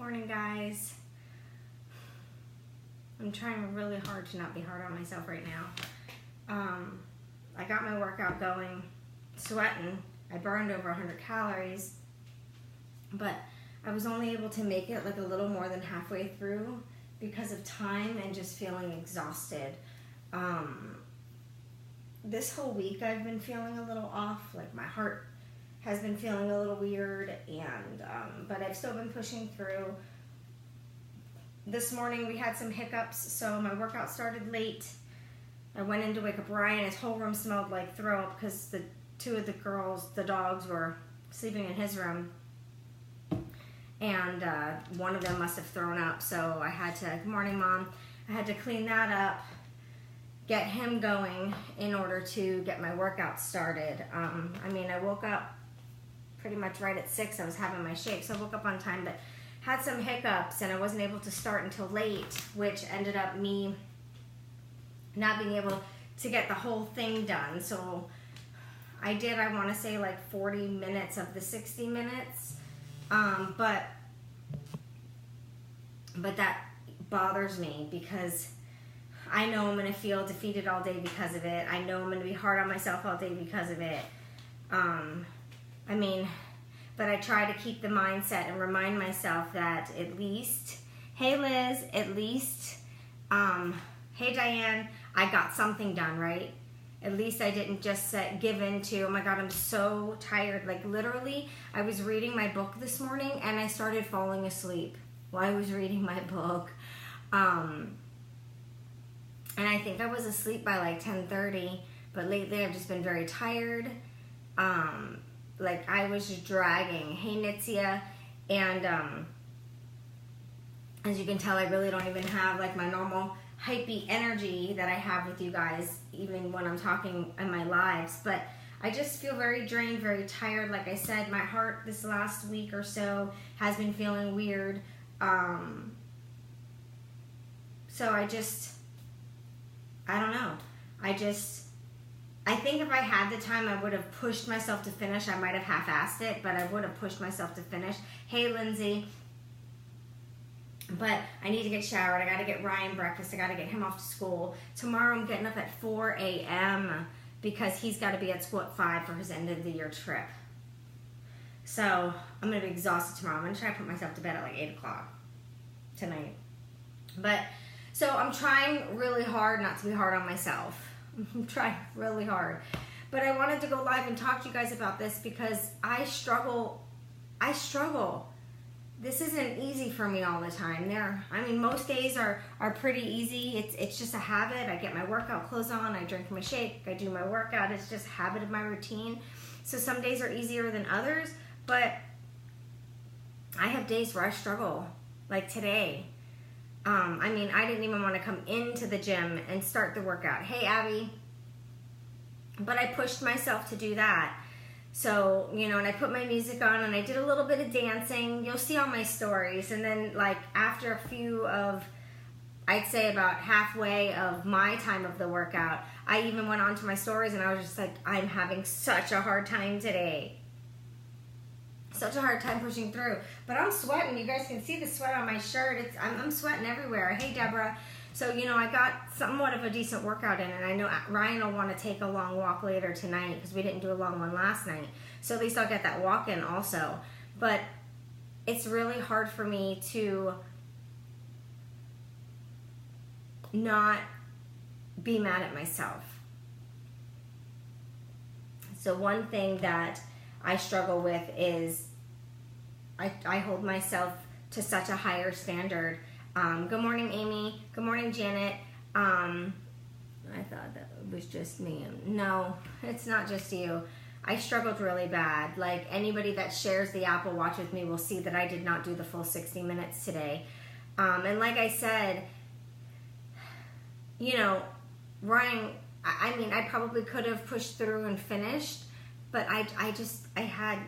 Morning, guys. I'm trying really hard to not be hard on myself right now. I got my workout going, sweating. I burned over 100 calories, but I was only able to make it like a little more than halfway through because of time and just feeling exhausted. This whole week I've been feeling a little off, like my heart has been feeling a little weird, and but I've still been pushing through. This morning we had some hiccups, so my workout started late. I went in to wake up Ryan. His whole room smelled like throw up because the two of the girls, the dogs, were sleeping in his room, and one of them must have thrown up, so I had to, good morning, Mom, I had to clean that up, get him going in order to get my workout started. I mean, I woke up pretty much right at 6. I was having my shake, so I woke up on time, but had some hiccups, and I wasn't able to start until late, which ended up me not being able to get the whole thing done. So I did, I want to say, like 40 minutes of the 60 minutes, but that bothers me because I know I'm going to feel defeated all day because of it. I know I'm going to be hard on myself all day because of it. But I try to keep the mindset and remind myself that at least, hey Liz, at least, hey Diane, I got something done, right? At least I didn't just give in to, oh my God, I'm so tired. Like literally, I was reading my book this morning and I started falling asleep while I was reading my book. And I think I was asleep by like 10:30, but lately I've just been very tired. Like I was just dragging. Hey Nitzia, and as you can tell, I really don't even have like my normal hypey energy that I have with you guys, even when I'm talking in my lives. But I just feel very drained, very tired. Like I said, my heart this last week or so has been feeling weird. So I don't know. I think if I had the time, I would have pushed myself to finish. I might have half-assed it, but I would have pushed myself to finish. Hey, Lindsay. But I need to get showered. I got to get Ryan breakfast. I got to get him off to school. Tomorrow I'm getting up at 4 a.m. because he's got to be at school at 5 for his end of the year trip. So I'm going to be exhausted tomorrow. I'm going to try to put myself to bed at like 8 o'clock tonight. But so I'm trying really hard not to be hard on myself. I'm trying really hard. But I wanted to go live and talk to you guys about this because I struggle. This isn't easy for me all the time. Most days are pretty easy. It's just a habit. I get my workout clothes on, I drink my shake, I do my workout. It's just a habit of my routine. So some days are easier than others, but I have days where I struggle, like today. I didn't even want to come into the gym and start the workout. Hey, Abby. But I pushed myself to do that. So, and I put my music on and I did a little bit of dancing. You'll see all my stories. And then, like, after a few of, I'd say about halfway of my time of the workout, I even went on to my stories and I was just like, I'm having such a hard time today. Such a hard time pushing through, but I'm sweating. You guys can see the sweat on my shirt. I'm sweating everywhere. Hey, Deborah. So, I got somewhat of a decent workout in, and I know Ryan will want to take a long walk later tonight because we didn't do a long one last night. So at least I'll get that walk in also. But it's really hard for me to not be mad at myself. So one thing that I struggle with is I hold myself to such a higher standard. Good morning, Amy. Good morning, Janet. I thought that it was just me. No, it's not just you. I struggled really bad. Like anybody that shares the Apple Watch with me will see that I did not do the full 60 minutes today. And like I said, Ryan, I probably could have pushed through and finished, but I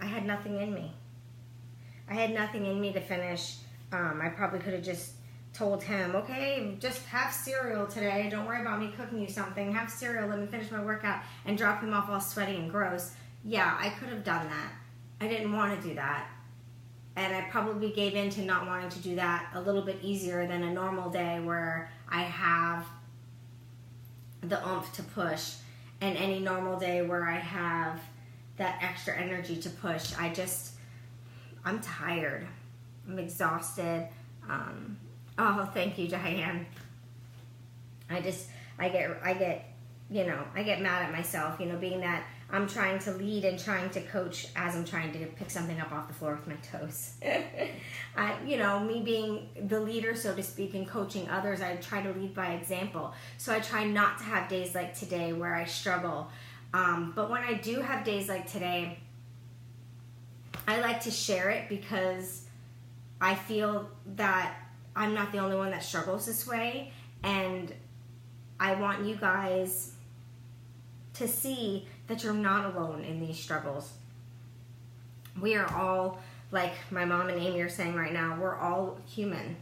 had nothing in me. I had nothing in me to finish. I probably could have just told him, okay, just have cereal today. Don't worry about me cooking you something. Have cereal, let me finish my workout, and drop him off all sweaty and gross. Yeah, I could have done that. I didn't want to do that. And I probably gave in to not wanting to do that a little bit easier than a normal day where I have the oomph to push, and any normal day where I have that extra energy to push. I'm tired. I'm exhausted. Oh, thank you, Diane. I get mad at myself, being that I'm trying to lead and trying to coach as I'm trying to pick something up off the floor with my toes. Me being the leader, so to speak, and coaching others, I try to lead by example. So I try not to have days like today where I struggle. But when I do have days like today, I like to share it because I feel that I'm not the only one that struggles this way. And I want you guys to see that you're not alone in these struggles. We are all, like my mom and Amy are saying right now, we're all human.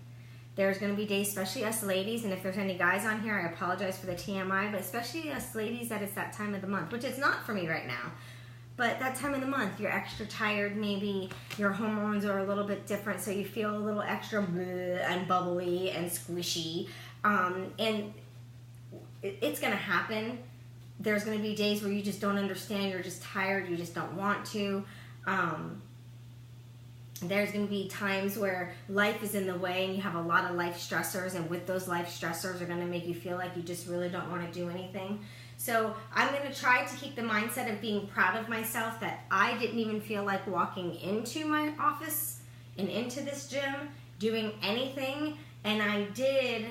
There's going to be days, especially us ladies, and if there's any guys on here, I apologize for the TMI, but especially us ladies, that it's that time of the month, which it's not for me right now. But that time of the month, you're extra tired, maybe your hormones are a little bit different, so you feel a little extra bleh and bubbly and squishy. And it's going to happen. There's going to be days where you just don't understand, you're just tired, you just don't want to. There's going to be times where life is in the way and you have a lot of life stressors, and with those life stressors are going to make you feel like you just really don't want to do anything. So I'm going to try to keep the mindset of being proud of myself that I didn't even feel like walking into my office and into this gym doing anything, and I did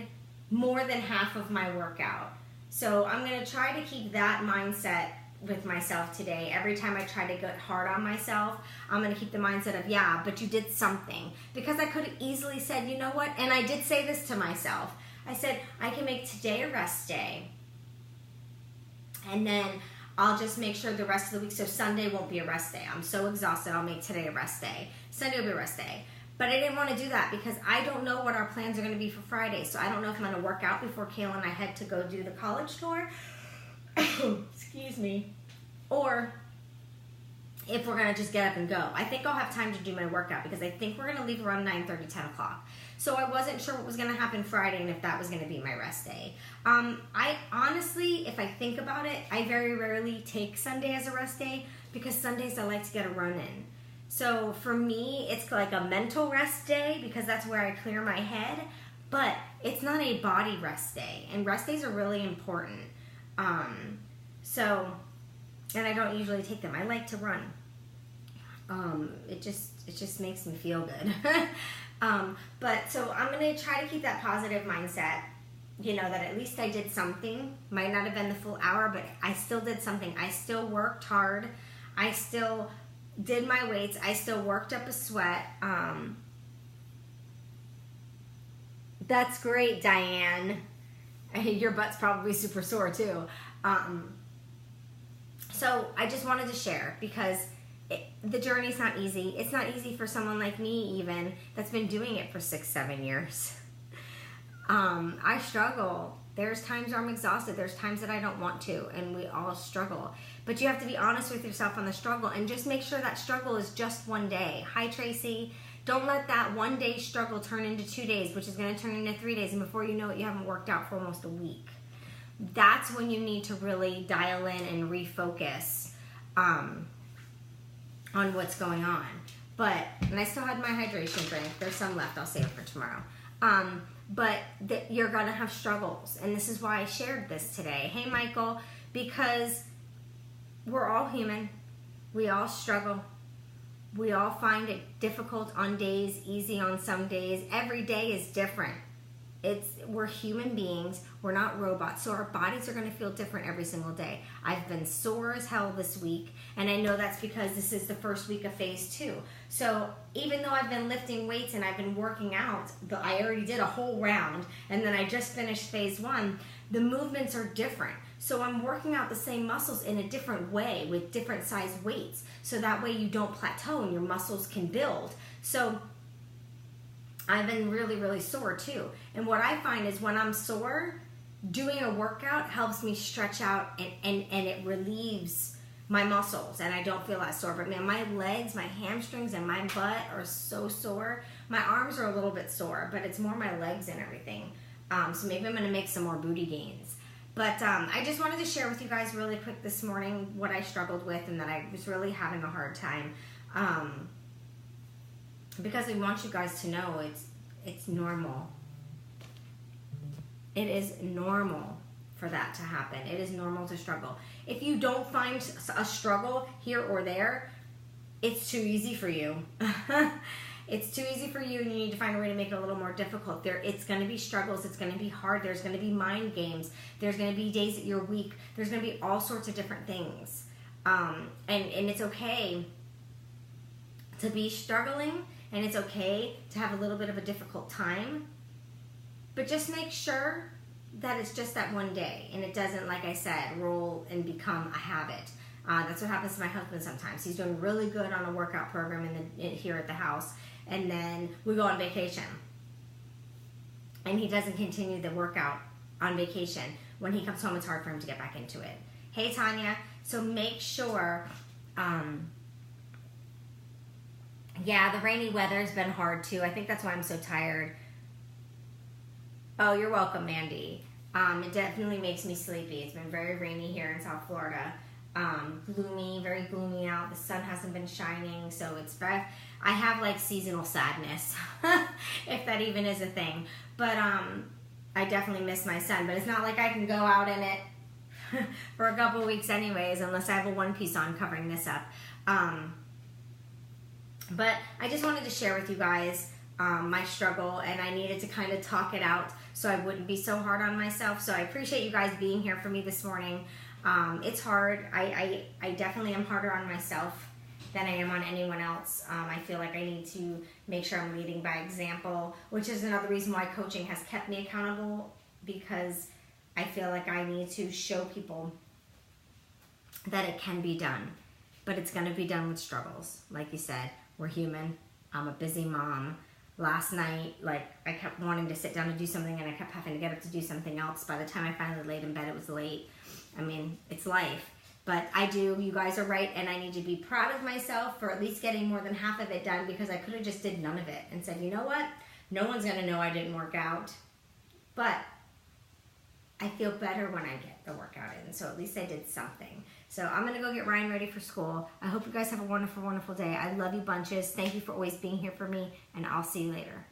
more than half of my workout. So I'm going to try to keep that mindset with myself today. Every time I try to get hard on myself, I'm going to keep the mindset of, yeah, but you did something. Because I could have easily said, you know what? And I did say this to myself. I said, I can make today a rest day. And then I'll just make sure the rest of the week, so Sunday won't be a rest day. I'm so exhausted, I'll make today a rest day. Sunday will be a rest day. But I didn't want to do that because I don't know what our plans are going to be for Friday. So I don't know if I'm going to work out before Kayla and I head to go do the college tour. Excuse me. Or if we're going to just get up and go. I think I'll have time to do my workout because I think we're going to leave around 9:30, 10 o'clock. So I wasn't sure what was going to happen Friday and if that was going to be my rest day. I honestly, if I think about it, I very rarely take Sunday as a rest day because Sundays I like to get a run in. So for me, it's like a mental rest day because that's where I clear my head, but it's not a body rest day, and rest days are really important. And I don't usually take them. I like to run. It just makes me feel good. But so I'm going to try to keep that positive mindset, that at least I did something. Might not have been the full hour, but I still did something. I still worked hard. I still did my weights. I still worked up a sweat. That's great, Diane. Your butt's probably super sore too. So I just wanted to share because the journey's not easy. It's not easy for someone like me even that's been doing it for 6-7 years. I struggle. There's times where I'm exhausted. There's times that I don't want to, and we all struggle. But you have to be honest with yourself on the struggle and just make sure that struggle is just one day. Hi, Tracy. Don't let that one day struggle turn into 2 days, which is going to turn into 3 days, and before you know it, you haven't worked out for almost a week. That's when you need to really dial in and refocus on what's going on. And I still had my hydration drink. There's some left. I'll save it for tomorrow. But you're going to have struggles. And this is why I shared this today. Hey, Michael, because we're all human. We all struggle. We all find it difficult on days, easy on some days. Every day is different. We're human beings. We're not robots. So our bodies are going to feel different every single day. I've been sore as hell this week, and I know that's because this is the first week of phase 2. So even though I've been lifting weights and I've been working out, I already did a whole round, and then I just finished phase 1, the movements are different. So I'm working out the same muscles in a different way with different size weights. So that way you don't plateau and your muscles can build. So I've been really, really sore too. And what I find is when I'm sore, doing a workout helps me stretch out and it relieves my muscles and I don't feel that sore. But man, my legs, my hamstrings, and my butt are so sore. My arms are a little bit sore, but it's more my legs and everything. So maybe I'm going to make some more booty gains. But I just wanted to share with you guys really quick this morning what I struggled with and that I was really having a hard time. Because I want you guys to know it's normal. It is normal for that to happen. It is normal to struggle. If you don't find a struggle here or there, it's too easy for you. It's too easy for you and you need to find a way to make it a little more difficult. It's going to be struggles. It's going to be hard. There's going to be mind games. There's going to be days that you're weak. There's going to be all sorts of different things. And it's okay to be struggling, and it's okay to have a little bit of a difficult time. But just make sure that it's just that one day and it doesn't, like I said, roll and become a habit. That's what happens to my husband sometimes. He's doing really good on a workout program here at the house, and then we go on vacation. And he doesn't continue the workout on vacation. When he comes home, it's hard for him to get back into it. Hey, Tanya. So make sure, yeah, the rainy weather's been hard too. I think that's why I'm so tired. Oh, you're welcome, Mandy. It definitely makes me sleepy. It's been very rainy here in South Florida. Gloomy, very gloomy out. The sun hasn't been shining, so it's very, I have like seasonal sadness, if that even is a thing. But I definitely miss my sun, but it's not like I can go out in it for a couple weeks anyways, unless I have a one piece on covering this up. But I just wanted to share with you guys my struggle, and I needed to kind of talk it out so I wouldn't be so hard on myself. So I appreciate you guys being here for me this morning. It's hard. I definitely am harder on myself than I am on anyone else. I feel like I need to make sure I'm leading by example, which is another reason why coaching has kept me accountable, because I feel like I need to show people that it can be done, but it's going to be done with struggles. Like you said, we're human. I'm a busy mom. Last night, like, I kept wanting to sit down to do something and I kept having to get up to do something else. By the time I finally laid in bed, it was late. I mean, it's life. But you guys are right, and I need to be proud of myself for at least getting more than half of it done, because I could have just did none of it and said, you know what? No one's going to know I didn't work out. But I feel better when I get the workout in, so at least I did something. So I'm going to go get Ryan ready for school. I hope you guys have a wonderful, wonderful day. I love you bunches. Thank you for always being here for me, and I'll see you later.